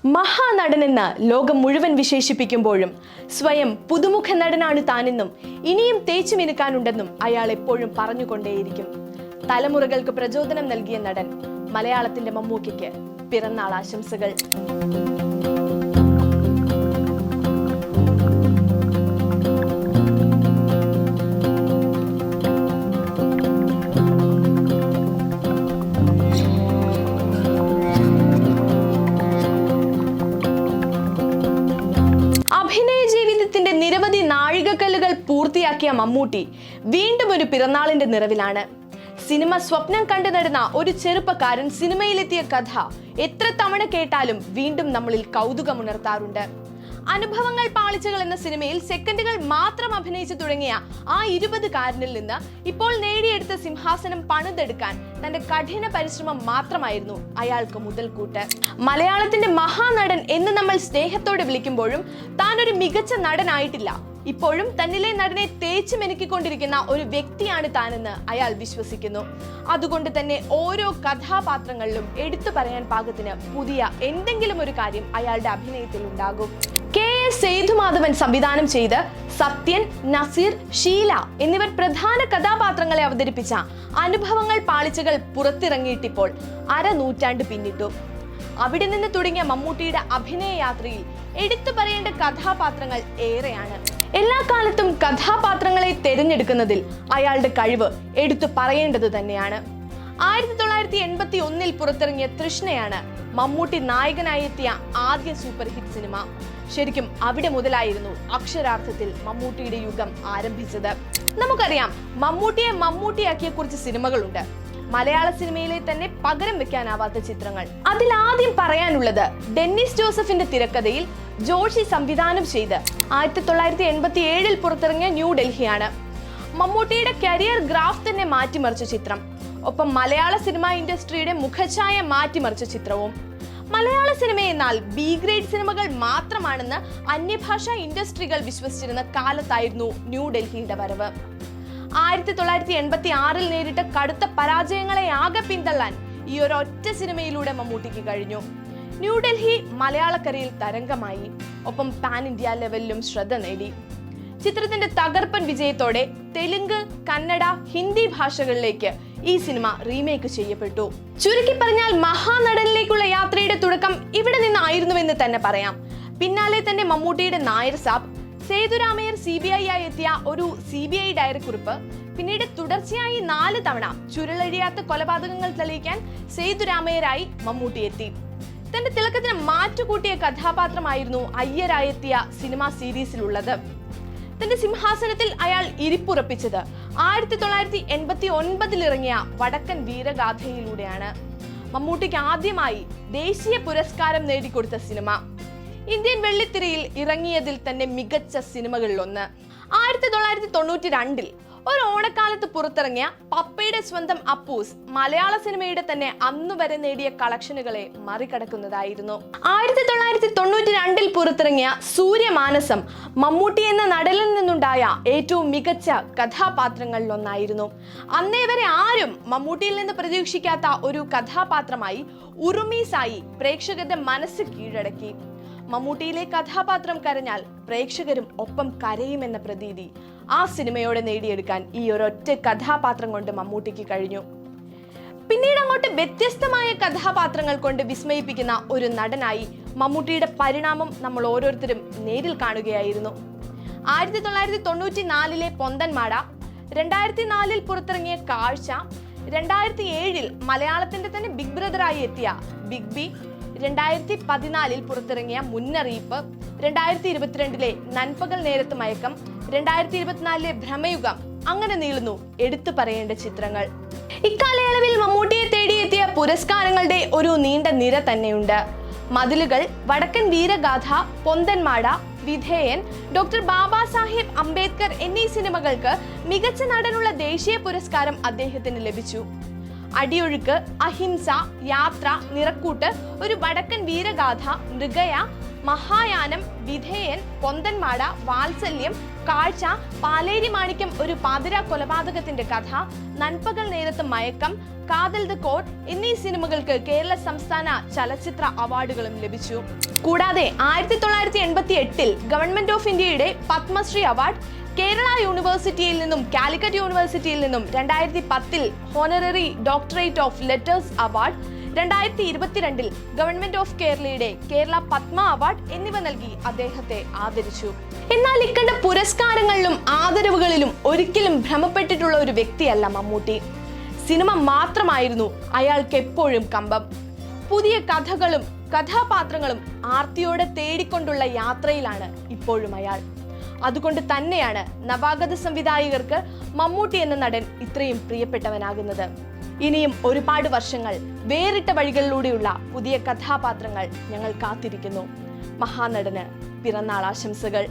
മഹാനടനെന്ന് ലോകം മുഴുവൻ വിശേഷിപ്പിക്കുമ്പോഴും സ്വയം പുതുമുഖ നടനാണ് താനെന്നും ഇനിയും തേച്ചു മിനുക്കാനുണ്ടെന്നും അയാൾ എപ്പോഴും പറഞ്ഞുകൊണ്ടേയിരിക്കും. തലമുറകൾക്ക് പ്രചോദനം നൽകിയ നടൻ മലയാളത്തിന്റെ മമ്മൂക്കയ്ക്ക് പിറന്നാൾ ആശംസകൾ. അഭിനയ ജീവിതത്തിന്റെ നിരവധി നാഴികക്കല്ലുകൾ പൂർത്തിയാക്കിയ മമ്മൂട്ടി വീണ്ടും ഒരു പിറന്നാളിന്റെ നിറവിലാണ്. സിനിമ സ്വപ്നം കണ്ടു നടന്ന ഒരു ചെറുപ്പക്കാരൻ സിനിമയിലെത്തിയ കഥ എത്ര തവണ കേട്ടാലും വീണ്ടും നമ്മളിൽ കൗതുകമുണർത്താറുണ്ട്. അനുഭവങ്ങൾ പാളിച്ചകൾ എന്ന സിനിമയിൽ സെക്കൻഡുകൾ മാത്രം അഭിനയിച്ചു തുടങ്ങിയ ആ 20-കാരനിൽ നിന്ന് ഇപ്പോൾ നേടിയെടുത്ത സിംഹാസനം പണിതെടുക്കാൻ തന്റെ കഠിന പരിശ്രമം മാത്രമായിരുന്നു അയാൾക്ക് മുതൽക്കൂട്ട്. മലയാളത്തിന്റെ മഹാനടൻ എന്ന് നമ്മൾ സ്നേഹത്തോടെ വിളിക്കുമ്പോഴും താൻ ഒരു മികച്ച നടനായിട്ടില്ല. ഇപ്പോഴും തന്നിലെ നടനെ തേച്ചു മെനുക്കിക്കൊണ്ടിരിക്കുന്ന ഒരു വ്യക്തിയാണ് താനെന്ന് അയാൾ വിശ്വസിക്കുന്നു. അതുകൊണ്ട് തന്നെ ഓരോ കഥാപാത്രങ്ങളിലും എടുത്തു പറയാൻ പാകത്തിന് പുതിയ എന്തെങ്കിലും ഒരു കാര്യം അയാളുടെ അഭിനയത്തിൽ ഉണ്ടാകും. KS സേതുമാധവൻ സംവിധാനം ചെയ്ത് സത്യൻ, നസീർ, ഷീല എന്നിവർ പ്രധാന കഥാപാത്രങ്ങളെ അവതരിപ്പിച്ച അനുഭവങ്ങൾ പാളിച്ചകൾ പുറത്തിറങ്ങിയിട്ടിപ്പോൾ അരനൂറ്റാണ്ട് പിന്നിട്ടു. അവിടെ നിന്ന് തുടങ്ങിയ മമ്മൂട്ടിയുടെ അഭിനയ യാത്രയിൽ എടുത്തു പറയേണ്ട കഥാപാത്രങ്ങൾ ഏറെയാണ്. എല്ലാ കാലത്തും കഥാപാത്രങ്ങളെ തിരഞ്ഞെടുക്കുന്നതിൽ അയാളുടെ കഴിവ് എടുത്തു പറയേണ്ടത് തന്നെയാണ്. 1981 പുറത്തിറങ്ങിയ തൃഷ്ണയാണ് മമ്മൂട്ടി നായകനായി എത്തിയ ആദ്യ സൂപ്പർ ഹിറ്റ് സിനിമ. ശരിക്കും അവിടെ മുതലായിരുന്നു അക്ഷരാർത്ഥത്തിൽ മമ്മൂട്ടിയുടെ യുഗം ആരംഭിച്ചത്. നമുക്കറിയാം, മമ്മൂട്ടിയെ മമ്മൂട്ടിയാക്കിയ കുറച്ച് സിനിമകളുണ്ട്. മലയാള സിനിമയിലെ തന്നെ പകരം വെക്കാനാവാത്ത ചിത്രങ്ങൾ. അതിലാദ്യം പറയാനുള്ളത് ഡെന്നിസ് ജോസഫിന്റെ തിരക്കഥയിൽ ജോഷി സംവിധാനം ചെയ്ത് 1987 പുറത്തിറങ്ങിയ ന്യൂ ഡൽഹിയാണ്. മമ്മൂട്ടിയുടെ കരിയർ ഗ്രാഫ് തന്നെ മാറ്റിമറിച്ച ചിത്രം. ഒപ്പം മലയാള സിനിമാ ഇൻഡസ്ട്രിയുടെ മുഖഛായ മാറ്റിമറിച്ച ചിത്രവും. മലയാള സിനിമ എന്നാൽ B ഗ്രേഡ് സിനിമകൾ മാത്രമാണെന്ന് അന്യഭാഷാ ഇൻഡസ്ട്രികൾ വിശ്വസിച്ചിരുന്ന കാലത്തായിരുന്നു ന്യൂ ഡൽഹിയുടെ വരവ്. 1986 നേരിട്ട കടുത്ത പരാജയങ്ങളെ ആകെ പിന്തള്ളാൻ ഈ ഒരൊറ്റ സിനിമയിലൂടെ മമ്മൂട്ടിക്ക് കഴിഞ്ഞു. ന്യൂഡൽഹി മലയാളക്കരയിൽ തരംഗമായി, ഒപ്പം പാൻ ഇന്ത്യ ലെവലിലും ശ്രദ്ധ നേടി. ചിത്രത്തിന്റെ തകർപ്പൻ വിജയത്തോടെ തെലുങ്ക്, കന്നഡ, ഹിന്ദി ഭാഷകളിലേക്ക് ഈ സിനിമ റീമേക്ക് ചെയ്യപ്പെട്ടു. ചുരുക്കി പറഞ്ഞാൽ മഹാനടനിലേക്കുള്ള യാത്രയുടെ തുടക്കം ഇവിടെ നിന്നായിരുന്നുവെന്ന് തന്നെ പറയാം. പിന്നാലെ തന്നെ മമ്മൂട്ടിയുടെ നായർ സാബ്, സേതുരാമയ്യർ CBI ആയി എത്തിയ ഒരു CBI ഡയറി കുറിപ്പ്, പിന്നീട് തുടർച്ചയായി 4 തവണ ചുരുളഴിയാത്ത കൊലപാതകങ്ങൾ തെളിയിക്കാൻ സേതുരാമയ്യരായി മമ്മൂട്ടി എത്തി. തന്റെ തിളക്കത്തിന് മാറ്റുകൂട്ടിയ കഥാപാത്രമായിരുന്നു അയ്യരായെത്തിയ സിനിമാ സീരീസിലുള്ളത്. തന്റെ സിംഹാസനത്തിൽ അയാൾ ഇരിപ്പുറപ്പിച്ചത് 1989 ഇറങ്ങിയ വടക്കൻ വീരഗാഥയിലൂടെയാണ്. മമ്മൂട്ടിക്ക് ആദ്യമായി ദേശീയ പുരസ്കാരം നേടിക്കൊടുത്ത സിനിമ. ഇന്ത്യൻ വെള്ളിത്തിരയിൽ ഇറങ്ങിയതിൽ തന്നെ മികച്ച സിനിമകളിലൊന്ന്. 1992 ഒരു ഓണക്കാലത്ത് പുറത്തിറങ്ങിയ പപ്പയുടെ സ്വന്തം അപ്പൂസ് മലയാള സിനിമയുടെ തന്നെ അന്നു വരെ നേടിയ കളക്ഷനുകളെ മറികടക്കുന്നതായിരുന്നു. 1992 പുറത്തിറങ്ങിയ സൂര്യമാനസം മമ്മൂട്ടി എന്ന നടനിൽ നിന്നുണ്ടായ ഏറ്റവും മികച്ച കഥാപാത്രങ്ങളിലൊന്നായിരുന്നു. അന്നേ വരെ ആരും മമ്മൂട്ടിയിൽ നിന്ന് പ്രതീക്ഷിക്കാത്ത ഒരു കഥാപാത്രമായി ഉറുമി സായി പ്രേക്ഷകരുടെ മനസ്സ് കീഴടക്കി. മമ്മൂട്ടിയിലെ കഥാപാത്രം കരഞ്ഞാൽ പ്രേക്ഷകരും ഒപ്പം കരയുമെന്ന പ്രതീതി ആ സിനിമയോടെ നേടിയെടുക്കാൻ ഈ ഒരൊറ്റ കഥാപാത്രം കൊണ്ട് മമ്മൂട്ടിക്ക് കഴിഞ്ഞു. പിന്നീട് അങ്ങോട്ട് വ്യത്യസ്തമായ കഥാപാത്രങ്ങൾ കൊണ്ട് വിസ്മയിപ്പിക്കുന്ന ഒരു നടനായി മമ്മൂട്ടിയുടെ പരിണാമം നമ്മൾ ഓരോരുത്തരും നേരിൽ കാണുകയായിരുന്നു. 1994 പൊന്തന്മാട, 2004 പുറത്തിറങ്ങിയ കാഴ്ച, 2007 മലയാളത്തിന്റെ തന്നെ ബിഗ് ബ്രദറായി എത്തിയ ബിഗ് ബി, 2014 പുറത്തിറങ്ങിയ മുന്നറിയിപ്പ്, 2022 നൻപകൽ നേരത്ത് മയക്കം, 2024 ഭ്രമയുഗം, അങ്ങനെ നീളുന്നു എടുത്തു പറയേണ്ട ചിത്രങ്ങൾ. ഇക്കാലയളവിൽ മമ്മൂട്ടിയെ തേടിയെത്തിയ പുരസ്കാരങ്ങളുടെ ഒരു നീണ്ട നിര തന്നെയുണ്ട്. മതിലുകൾ, വടക്കൻ വീരഗാഥ, പൊന്തന്മാട, വിധേയൻ, ഡോക്ടർ ബാബാ സാഹിബ് അംബേദ്കർ എന്നീ സിനിമകൾക്ക് മികച്ച നടനുള്ള ദേശീയ പുരസ്കാരം അദ്ദേഹത്തിന് ലഭിച്ചു. അടിയൊഴുക്ക്, അഹിംസ, യാത്ര, നിറക്കൂട്ട്, ഒരു വടക്കൻ വീരഗാഥ, മൃഗയ, മഹായാനം, വിധേയൻ, പൊന്തന്മാട, വാത്സല്യം, കാഴ്ച, പാലേരി മാണിക്യം ഒരു പാതിര കൊലപാതകത്തിന്റെ കഥ, നൻപകൽ നേരത്ത് മയക്കം, കാതൽ ദ കോട്ട് എന്നീ സിനിമകൾക്ക് കേരള സംസ്ഥാന ചലച്ചിത്ര അവാർഡുകളും ലഭിച്ചു. കൂടാതെ 1988 ഗവൺമെന്റ് ഓഫ് ഇന്ത്യയുടെ പത്മശ്രീ അവാർഡ്, കേരള യൂണിവേഴ്സിറ്റിയിൽ നിന്നും കാലിക്കറ്റ് യൂണിവേഴ്സിറ്റിയിൽ നിന്നും 2010 honorary doctorate of letters award, 2022 government of കേരളയുടെ കേരള പത്മ അവാർഡ് എന്നിവ നൽകി അദ്ദേഹത്തെ ആദരിച്ചു. എന്നാൽ ഇക്കണ്ട പുരസ്കാരങ്ങളിലും ആദരവുകളിലും ഒരിക്കലും ഭ്രമപ്പെട്ടിട്ടുള്ള ഒരു വ്യക്തിയല്ല മമ്മൂട്ടി. സിനിമ മാത്രമായിരുന്നു അയാൾക്ക് എപ്പോഴും കമ്പം. പുതിയ കഥകളും കഥാപാത്രങ്ങളും ആർത്തിയോടെ തേടിക്കൊണ്ടുള്ള യാത്രയിലാണ് ഇപ്പോഴും അയാൾ. അതുകൊണ്ട് തന്നെയാണ് നവാഗത സംവിധായകർക്ക് മമ്മൂട്ടി എന്ന നടൻ ഇത്രയും പ്രിയപ്പെട്ടവനാകുന്നത്. ഇനിയും ഒരുപാട് വർഷങ്ങൾ വേറിട്ട വഴികളിലൂടെയുള്ള പുതിയ കഥാപാത്രങ്ങൾ ഞങ്ങൾ കാത്തിരിക്കുന്നു. മഹാനടന് പിറന്നാൾ ആശംസകൾ.